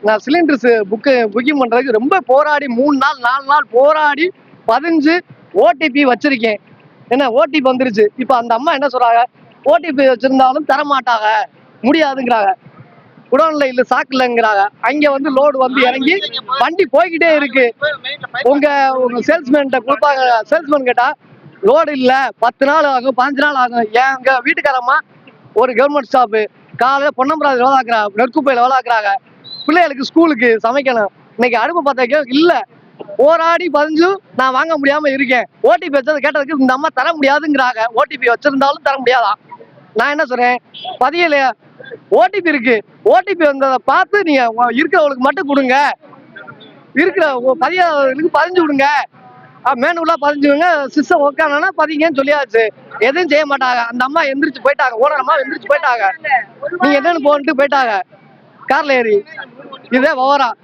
நான் cylinders booking பண்றதுக்கு ரொம்ப போராடி 3 நாள் 4 நாள் போராடி பதிஞ்சு ஓடிபி வச்சிருக்கேன். என்ன ஓடிபி வந்துருச்சு. இப்ப அந்த அம்மா என்ன சொல்றாங்க, ஓடிபி வச்சிருந்தாலும் தர மாட்டாங்க, முடியாதுங்கிறாங்க. குடோன்ல இல்ல சாக்கு இல்லைங்கிறாங்க. அங்க வந்து லோடு வந்து இறங்கி வண்டி போய்கிட்டே இருக்கு. உங்க சேல்ஸ்மேன் கொடுப்பாங்க. சேல்ஸ்மேன் கேட்டா லோடு இல்ல 10 நாள் ஆகும் 15 நாள் ஆகும். எங்க வீட்டுக்காரம்மா ஒரு கவர்மெண்ட் ஸ்டாஃப் காலையில பொன்னம்பராது வேலை ஆக்குறாங்க, நெற்குப்பையில வேலை ஆக்குறாங்க. பிள்ளைகளுக்கு ஸ்கூலுக்கு சமைக்கணும். இன்னைக்கு அடுப்பு பத்த வைக்க இல்ல, போராடி பதிஞ்சு நான் வாங்க முடியாம இருக்கேன். ஓடிபி வச்சது கேட்டதுக்கு இந்த அம்மா தர முடியாதுங்கிறாங்க. ஓடிபி வச்சிருந்தாலும் தர முடியாதா? நான் என்ன சொல்றேன், பதியல ஓடிபி இருக்கு, ஓடிபி வந்ததை பார்த்து நீங்க இருக்கிறவங்களுக்கு மட்டும் கொடுங்க, இருக்கிற பதியாளர்களுக்கு பதிஞ்சு விடுங்க, மேனுவலா பதிஞ்சுடுங்க, சிஸ்டம் ஒர்க் ஆனா பதிங்கன்னு சொல்லியாச்சு. எதுவும் செய்ய மாட்டாங்க. அந்த அம்மா எந்திரிச்சு போயிட்டாங்க, ஓனர் அம்மா எந்திரிச்சு போயிட்டாங்க. நீங்க என்னன்னு போன்ட்டு போயிட்டாங்க கார்ல ஏறி. இதே விவரம்.